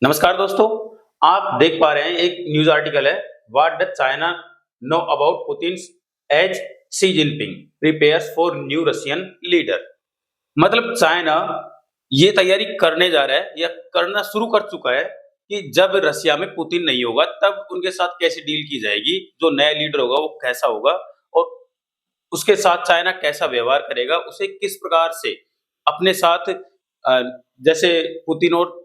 नमस्कार दोस्तों, आप देख पा रहे हैं एक न्यूज़ आर्टिकल है। What does China know about Putin's as Xi Jinping prepares for new Russian leader. मतलब चाइना ये तैयारी करने जा रहा है या करना शुरू कर चुका है कि जब रशिया में पुतिन नहीं होगा तब उनके साथ कैसे डील की जाएगी, जो नया लीडर होगा वो कैसा होगा और उसके साथ चाइना कैसा व्यवहार करेगा, उसे किस प्रकार से अपने साथ जैसे पुतिन और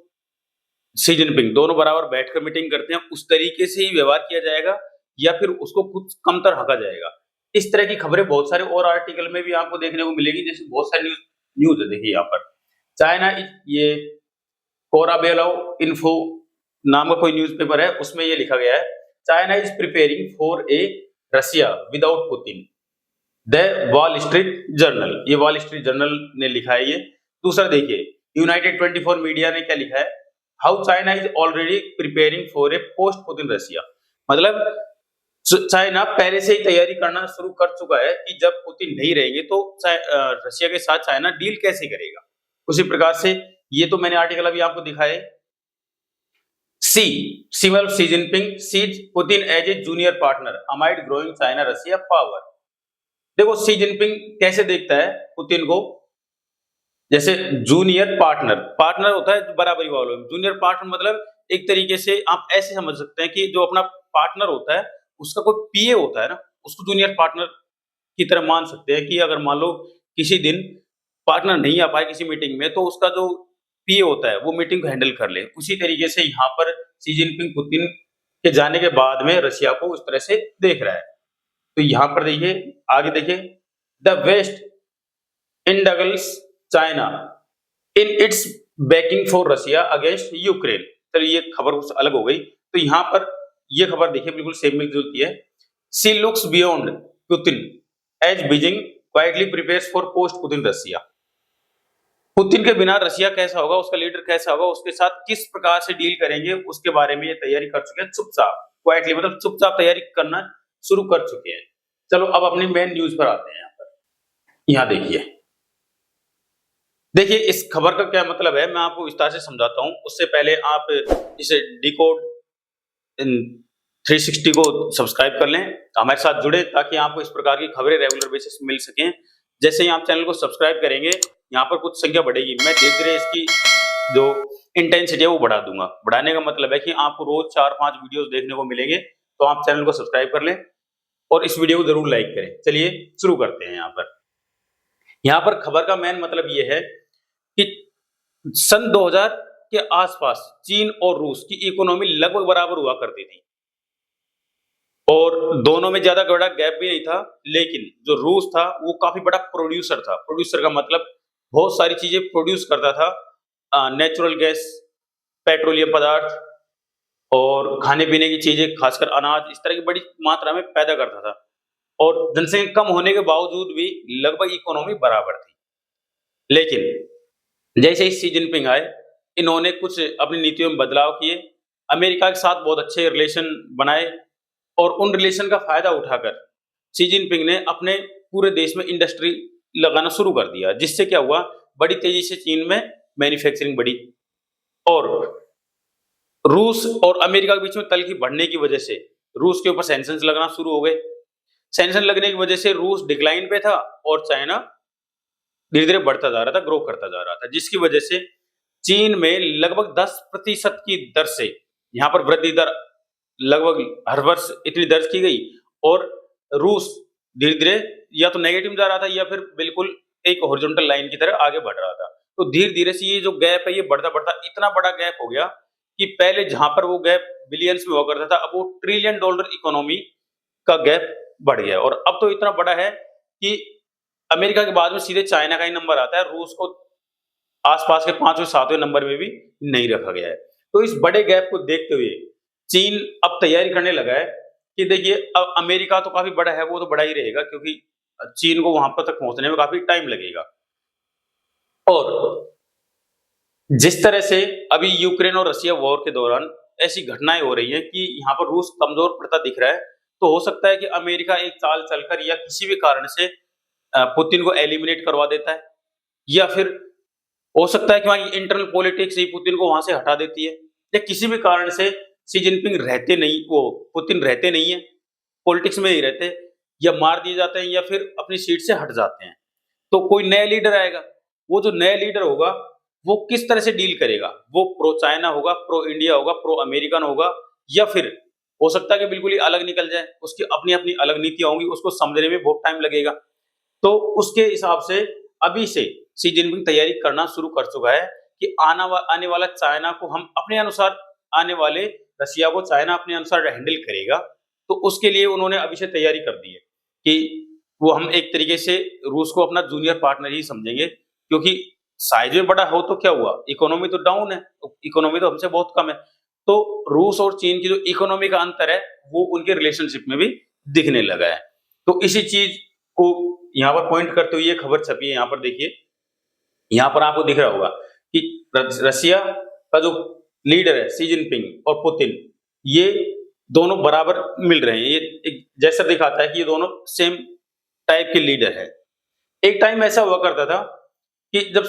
शी जिनपिंग दोनों बराबर बैठकर मीटिंग करते हैं, उस तरीके से ही व्यवहार किया जाएगा या फिर उसको कुछ कमतर आंका जाएगा। इस तरह की खबरें बहुत सारे और आर्टिकल में भी आपको देखने को मिलेगी, जैसे बहुत सारी न्यूज़ न्यूज़ है देखिए यहाँ पर। चाइना ये कोराबेलो इन्फो नाम का कोई न्यूज़पेपर है, उसमें ये लिखा गया है, China is preparing for A Russia without Putin. The wall street journal, ये वॉल स्ट्रीट जर्नल ने लिखा है ये। दूसरा देखिए, यूनाइटेड 24 मीडिया ने क्या लिखा है, how China is already preparing for a post Putin Russia. मतलब चाइना पहले से ही तैयारी करना शुरू कर चुका है कि जब पुतिन नहीं रहेंगे तो रशिया के साथ चाइना डील कैसे करेगा। उसी प्रकार से ये तो मैंने आर्टिकल अभी आपको दिखाया है। Xi Jinping sees Putin as a junior partner amid growing China Russia power. देखो शी जिनपिंग कैसे देखता है पुतिन को, जैसे जूनियर पार्टनर, पार्टनर होता है बराबरी वालों में, जूनियर पार्टनर मतलब एक तरीके से आप ऐसे समझ सकते हैं कि जो अपना पार्टनर होता है उसका कोई पीए होता है ना, उसको जूनियर पार्टनर की तरह मान सकते हैं कि अगर मान लो किसी दिन पार्टनर नहीं आ पाए किसी मीटिंग में तो उसका जो पीए होता है वो मीटिंग को हैंडल कर ले। उसी तरीके से यहाँ पर शी जिनपिंग पुतिन के जाने के बाद में रशिया को उस तरह से देख रहा है। तो यहाँ पर देखिए, आगे देखिए, the West indulges China in its backing for Russia against Ukraine. चलिए ये खबर कुछ अलग हो गई, तो यहाँ पर ये खबर देखिए बिल्कुल सेम मिलती जुलती है। Xi looks beyond Putin as Beijing quietly prepares for post Putin Russia. Putin के बिना रशिया कैसा होगा, उसका लीडर कैसा होगा, उसके साथ किस प्रकार से डील करेंगे, उसके बारे में ये तैयारी कर चुके हैं चुपचाप, क्वाइटली मतलब चुपचाप तैयारी करना शुरू कर चुके हैं। चलो अब अपनी मेन न्यूज पर आते हैं। यहाँ पर यहाँ देखिए इस खबर का क्या मतलब है, मैं आपको विस्तार से समझाता हूं। उससे पहले आप इसे डिकोड 360 को सब्सक्राइब कर लें, हमारे साथ जुड़े ताकि आपको इस प्रकार की खबरें रेगुलर बेसिस मिल सकें। जैसे ही आप चैनल को सब्सक्राइब करेंगे यहाँ पर कुछ संख्या बढ़ेगी, मैं धीरे धीरे इसकी जो इंटेंसिटी है वो बढ़ा दूंगा। बढ़ाने का मतलब है कि आपको रोज 4-5 वीडियोस देखने को मिलेंगे, तो आप चैनल को सब्सक्राइब कर लें और इस वीडियो को जरूर लाइक करें। चलिए शुरू करते हैं। यहाँ पर खबर का मेन मतलब ये है कि सन 2000 के आसपास चीन और रूस की इकोनॉमी लगभग बराबर हुआ करती थी और दोनों में ज्यादा बड़ा गैप भी नहीं था, लेकिन जो रूस था वो काफी बड़ा प्रोड्यूसर था। प्रोड्यूसर का मतलब बहुत सारी चीजें प्रोड्यूस करता था, नेचुरल गैस, पेट्रोलियम पदार्थ और खाने पीने की चीजें, खासकर अनाज, इस तरह की बड़ी मात्रा में पैदा करता था और जनसंख्या कम होने के बावजूद भी लगभग इकोनॉमी बराबर थी। लेकिन जैसे ही शी जिनपिंग आए, इन्होंने कुछ अपनी नीतियों में बदलाव किए, अमेरिका के साथ बहुत अच्छे रिलेशन बनाए और उन रिलेशन का फायदा उठाकर शी जिनपिंग ने अपने पूरे देश में इंडस्ट्री लगाना शुरू कर दिया, जिससे क्या हुआ, बड़ी तेजी से चीन में मैन्युफैक्चरिंग बढ़ी और रूस और अमेरिका के बीच में तल्खी बढ़ने की वजह से रूस के ऊपर सैंक्शंस लगना शुरू हो गए। सैंक्शन लगने की वजह से रूस डिक्लाइन पे था और चाइना धीरे धीरे बढ़ता जा रहा था, ग्रो करता जा रहा था, जिसकी वजह से चीन में लगभग 10% की दर से यहाँ पर वृद्धि दर लगभग हर वर्ष इतनी दर्ज की गई और रूस धीरे धीरे या तो नेगेटिव जा रहा था या फिर बिल्कुल एक हॉरिजॉन्टल लाइन की तरह आगे बढ़ रहा था। तो धीरे धीरे से ये जो गैप है ये बढ़ता बढ़ता इतना बड़ा गैप हो गया कि पहले जहां पर वो गैप बिलियंस में हुआ करता था, अब वो $1 ट्रिलियन इकोनॉमी का गैप बढ़ गया और अब तो इतना बड़ा है कि अमेरिका के बाद में सीधे चाइना का ही नंबर आता है, रूस को आसपास के 5वें-7वें नंबर में भी नहीं रखा गया है। तो इस बड़े गैप को देखते हुए चीन अब तैयारी करने लगा है कि देखिए अब अमेरिका तो काफी बड़ा है, वो तो बड़ा ही रहेगा क्योंकि चीन को वहां पर तक पहुंचने में काफी टाइम लगेगा। और जिस तरह से अभी यूक्रेन और रशिया वॉर के दौरान ऐसी घटनाएं हो रही हैं कि यहाँ पर रूस कमजोर पड़ता दिख रहा है, तो हो सकता है कि अमेरिका एक चाल चलकर या किसी भी कारण से पुतिन को एलिमिनेट करवा देता है, या फिर हो सकता है कि वहां इंटरनल पॉलिटिक्स ही पुतिन को वहां से हटा देती है। या किसी भी कारण से शी जिनपिंग रहते नहीं, वो पुतिन रहते नहीं है, पॉलिटिक्स में ही रहते, या मार दिए जाते हैं या फिर अपनी सीट से हट जाते हैं, तो कोई नया लीडर आएगा। वो जो नया लीडर होगा वो किस तरह से डील करेगा, वो प्रो चाइना होगा, प्रो इंडिया होगा, प्रो अमेरिकन होगा, या फिर हो सकता है कि बिल्कुल ही अलग निकल जाए, उसकी अपनी अपनी अलग नीतियां होंगी, उसको समझने में बहुत टाइम लगेगा। तो उसके हिसाब से अभी से शी जिनपिंग तैयारी करना शुरू कर चुका है कि आने वाला चाइना को हम अपने अनुसार, आने वाले रशिया को चाइना अपने अनुसार हैंडल करेगा। तो उसके लिए उन्होंने अभी से तैयारी कर दी है कि वो हम एक तरीके से रूस को अपना जूनियर पार्टनर ही समझेंगे, क्योंकि साइज में बड़ा हो तो क्या हुआ, इकोनॉमी तो डाउन है, इकोनॉमी तो हमसे बहुत कम है। तो रूस और चीन की जो इकोनॉमी का अंतर है वो उनके रिलेशनशिप में भी दिखने लगा है। तो इसी चीज को यहाँ पर पॉइंट करते हुए ये खबर छपी है, यहाँ पर देखिए, यहाँ पर आपको दिख रहा होगा कि रसिया का जो लीडर है शी जिनपिंग और पुतिन, ये दोनों बराबर मिल रहे हैं। ये एक जैसा दिखाता है कि ये दोनों सेम टाइप के लीडर है। एक टाइम ऐसा हुआ करता था कि जब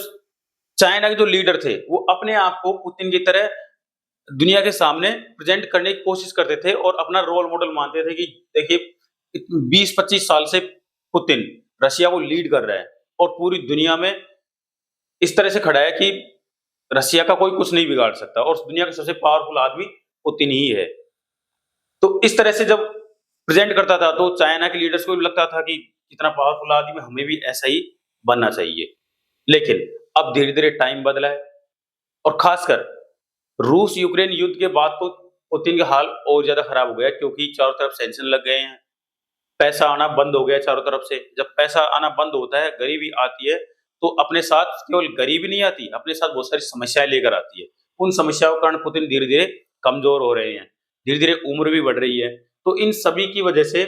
चाइना के जो लीडर थे वो अपने आप को पुतिन की तरह दुनिया के सामने प्रेजेंट करने की कोशिश करते थे और अपना रोल मॉडल मानते थे कि देखिए 20-25 साल से पुतिन रशिया को लीड कर रहा है और पूरी दुनिया में इस तरह से खड़ा है कि रशिया का कोई कुछ नहीं बिगाड़ सकता और दुनिया का सबसे पावरफुल आदमी पुतिन ही है। तो इस तरह से जब प्रेजेंट करता था तो चाइना के लीडर्स को भी लगता था कि इतना पावरफुल आदमी, हमें भी ऐसा ही बनना चाहिए। लेकिन अब धीरे-धीरे टाइम बदला है और खासकर रूस यूक्रेन युद्ध के बाद तो पुतिन का हाल और ज्यादा खराब हो गया, क्योंकि चारों तरफ सैंक्शन लग गए हैं, पैसा आना बंद हो गया चारों तरफ से। जब पैसा आना बंद होता है, गरीबी आती है, तो अपने साथ केवल गरीबी नहीं आती, अपने साथ बहुत सारी समस्याएं लेकर आती है। उन समस्याओं के कारण पुतिन धीरे-धीरे कमजोर हो रहे हैं, धीरे-धीरे उम्र भी बढ़ रही है। तो इन सभी की वजह से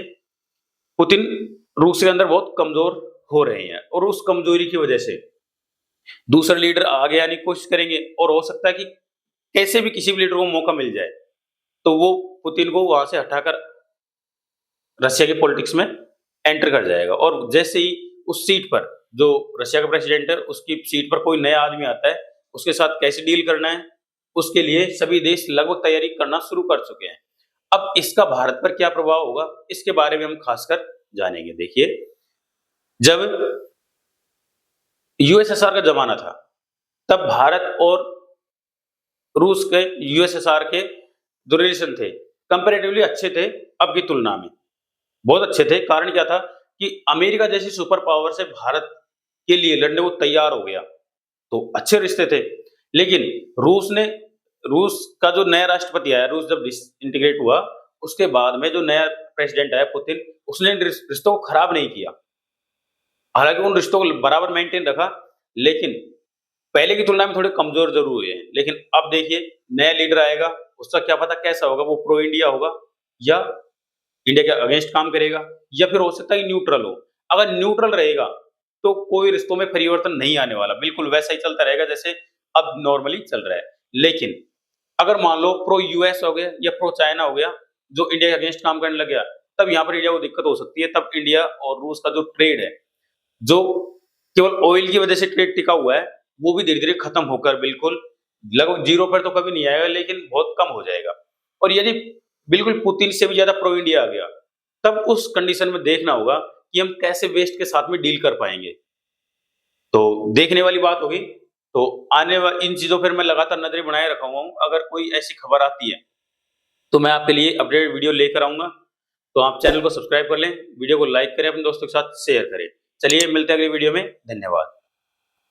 पुतिन रूस के अंदर बहुत कमजोर हो रहे हैं और उस कमजोरी की वजह से दूसरे लीडर आगे आने की कोशिश करेंगे और हो सकता है कि कैसे भी किसी भी लीडर को मौका मिल जाए तो वो पुतिन को वहां से हटाकर रशिया के पॉलिटिक्स में एंटर कर जाएगा। और जैसे ही उस सीट पर जो रशिया का प्रेसिडेंट है उसकी सीट पर कोई नया आदमी आता है, उसके साथ कैसे डील करना है, उसके लिए सभी देश लगभग तैयारी करना शुरू कर चुके हैं। अब इसका भारत पर क्या प्रभाव होगा, इसके बारे में हम खासकर जानेंगे। देखिए, जब यूएसएसआर का जमाना था तब भारत और रूस के यूएसएसआर के जो रिलेशन थे कंपैरेटिवली अच्छे थे, अब की तुलना में बहुत अच्छे थे। कारण क्या था कि अमेरिका जैसी सुपर पावर से भारत के लिए लड़ने को तैयार हो गया, तो अच्छे रिश्ते थे। लेकिन रूस का जो नया राष्ट्रपति आया, रूस जब इंटीग्रेट हुआ उसके बाद में जो नया प्रेसिडेंट आया पुतिन, उसने रिश्तों को खराब नहीं किया, हालांकि उन रिश्तों को बराबर मेंटेन रखा, लेकिन पहले की तुलना में थोड़े कमजोर जरूर हुए हैं। लेकिन अब देखिए, नया लीडर आएगा, उसका क्या पता कैसा होगा, वो प्रो इंडिया होगा या इंडिया के अगेंस्ट काम करेगा, या फिर हो सकता है कि न्यूट्रल हो। अगर न्यूट्रल रहेगा तो कोई रिश्तों में परिवर्तन नहीं आने वाला, बिल्कुल वैसा ही चलता रहेगा जैसे अब नॉर्मली चल रहा है। लेकिन अगर मान लो प्रो यूएस हो गया या प्रो चाइना हो गया, जो इंडिया के अगेंस्ट काम करने लग गया, तब यहाँ पर इंडिया को दिक्कत हो सकती है। तब इंडिया और रूस का जो ट्रेड है, जो केवल ऑयल की वजह से ट्रेड टिका हुआ है, वो भी धीरे धीरे खत्म होकर बिल्कुल लगभग जीरो पर तो कभी नहीं आएगा, लेकिन बहुत कम हो जाएगा। और यदि बिल्कुल पुतिन से भी ज्यादा प्रो इंडिया आ गया, तब उस कंडीशन में देखना होगा कि हम कैसे वेस्ट के साथ में डील कर पाएंगे। तो देखने वाली बात होगी। तो आने वाली इन चीजों पर मैं लगातार नजरें बनाए रखा हुआ हूँ। अगर कोई ऐसी खबर आती है तो मैं आपके लिए अपडेट वीडियो लेकर आऊंगा। तो आप चैनल को सब्सक्राइब कर लें, वीडियो को लाइक करें, अपने दोस्तों के साथ शेयर करें। चलिए मिलते हैं अगली वीडियो में, धन्यवाद।